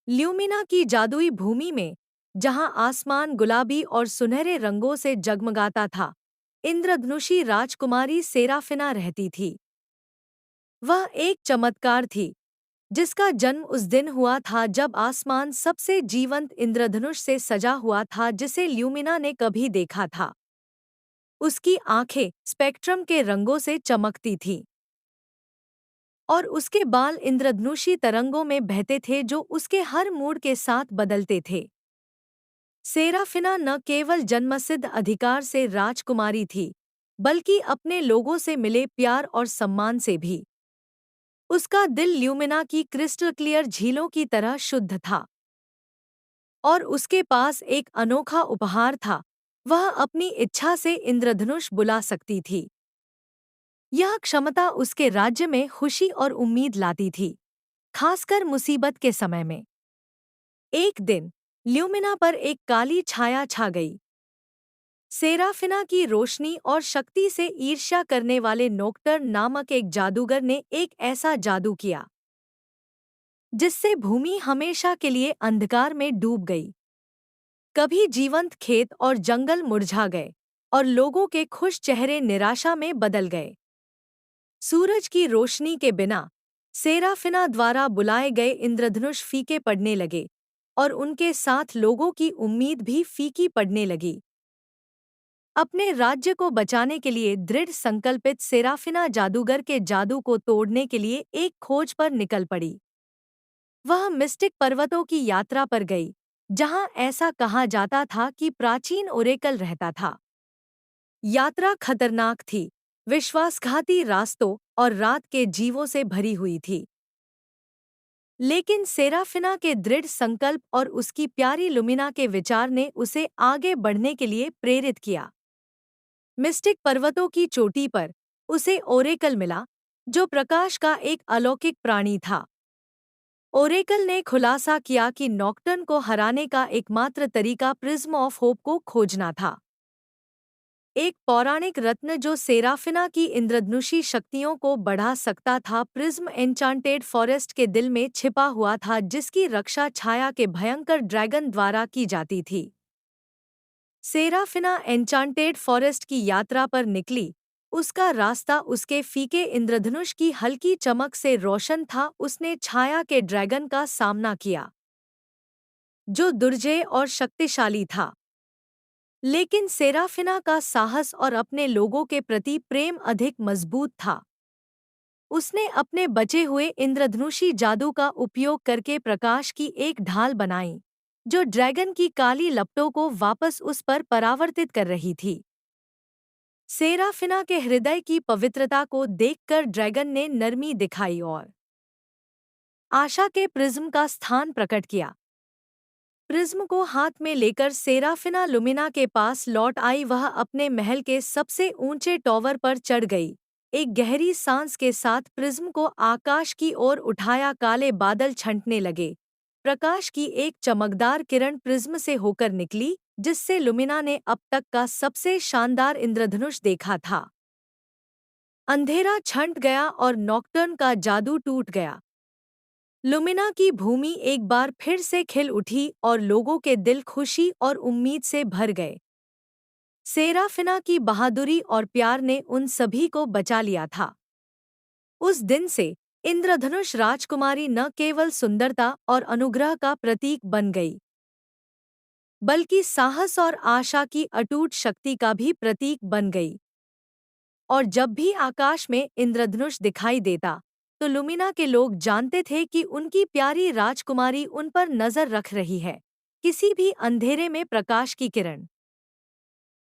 Lumina की जादुई भूमि में, जहां आसमान गुलाबी और सुनहरे रंगों से जगमगाता था, इंद्रधनुषी राजकुमारी सेराफिना रहती थी। वह एक चमत्कार थी, जिसका जन्म उस दिन हुआ था जब आसमान सबसे जीवंत इंद्रधनुष से सजा हुआ था जिसे ल्यूमिना ने कभी देखा था। उसकी आंखें स्पेक्ट्रम के रंगों से चमकती थीं, और उसके बाल इंद्रधनुषी तरंगों में बहते थे जो उसके हर मूड के साथ बदलते थे। सेराफिना न केवल जन्मसिद्ध अधिकार से राजकुमारी थी, बल्कि अपने लोगों से मिले प्यार और सम्मान से भी। उसका दिल ल्यूमिना की क्रिस्टल क्लियर झीलों की तरह शुद्ध था, और उसके पास एक अनोखा उपहार था। वह अपनी इच्छा से इंद्रधनुष बुला सकती थी। यह क्षमता उसके राज्य में खुशी और उम्मीद लाती थी, खासकर मुसीबत के समय में। एक दिन ल्यूमिना पर एक काली छाया छा गई। सेराफिना की रोशनी और शक्ति से ईर्ष्या करने वाले नोक्टर्न नामक एक जादूगर ने एक ऐसा जादू किया जिससे भूमि हमेशा के लिए अंधकार में डूब गई। कभी जीवंत खेत और जंगल मुरझा गए, और लोगों के खुश चेहरे निराशा में बदल गए। सूरज की रोशनी के बिना सेराफिना द्वारा बुलाए गए इंद्रधनुष फीके पड़ने लगे, और उनके साथ लोगों की उम्मीद भी फीकी पड़ने लगी। अपने राज्य को बचाने के लिए दृढ़ संकल्पित सेराफिना जादूगर के जादू को तोड़ने के लिए एक खोज पर निकल पड़ी। वह मिस्टिक पर्वतों की यात्रा पर गई, जहां ऐसा कहा जाता था कि प्राचीन ओरेकल रहता था। यात्रा खतरनाक थी, विश्वासघाती रास्तों और रात के जीवों से भरी हुई थी। लेकिन सेराफिना के दृढ़ संकल्प और उसकी प्यारी लुमिना के विचार ने उसे आगे बढ़ने के लिए प्रेरित किया। मिस्टिक पर्वतों की चोटी पर उसे ओरेकल मिला, जो प्रकाश का एक अलौकिक प्राणी था। ओरेकल ने खुलासा किया कि नॉक्टर्न को हराने का एकमात्र तरीका प्रिज्म ऑफ होप को खोजना था, एक पौराणिक रत्न जो सेराफिना की इंद्रधनुषी शक्तियों को बढ़ा सकता था। प्रिज्म एन्चांटेड फॉरेस्ट के दिल में छिपा हुआ था, जिसकी रक्षा छाया के भयंकर ड्रैगन द्वारा की जाती थी। सेराफिना एन्चांटेड फॉरेस्ट की यात्रा पर निकली। उसका रास्ता उसके फीके इंद्रधनुष की हल्की चमक से रोशन था। उसने छाया के ड्रैगन का सामना किया, जो दुर्जय और शक्तिशाली था। लेकिन सेराफिना का साहस और अपने लोगों के प्रति प्रेम अधिक मजबूत था। उसने अपने बचे हुए इंद्रधनुषी जादू का उपयोग करके प्रकाश की एक ढाल बनाई, जो ड्रैगन की काली लपटों को वापस उस पर परावर्तित कर रही थी। सेराफिना के हृदय की पवित्रता को देखकर ड्रैगन ने नरमी दिखाई और आशा के प्रिज्म का स्थान प्रकट किया। प्रिज्म को हाथ में लेकर सेराफिना लुमिना के पास लौट आई। वह अपने महल के सबसे ऊंचे टॉवर पर चढ़ गई। एक गहरी सांस के साथ प्रिज्म को आकाश की ओर उठाया। काले बादल छंटने लगे। प्रकाश की एक चमकदार किरण प्रिज्म से होकर निकली, जिससे लुमिना ने अब तक का सबसे शानदार इंद्रधनुष देखा था। अंधेरा छंट गया और नॉक्टर्न का जादू टूट गया। लुमिना की भूमि एक बार फिर से खिल उठी और लोगों के दिल खुशी और उम्मीद से भर गए। सेराफिना की बहादुरी और प्यार ने उन सभी को बचा लिया था। उस दिन से इंद्रधनुष राजकुमारी न केवल सुंदरता और अनुग्रह का प्रतीक बन गई, बल्कि साहस और आशा की अटूट शक्ति का भी प्रतीक बन गई। और जब भी आकाश में इंद्रधनुष दिखाई देता, तो लुमिना के लोग जानते थे कि उनकी प्यारी राजकुमारी उन पर नजर रख रही है, किसी भी अंधेरे में प्रकाश की किरण।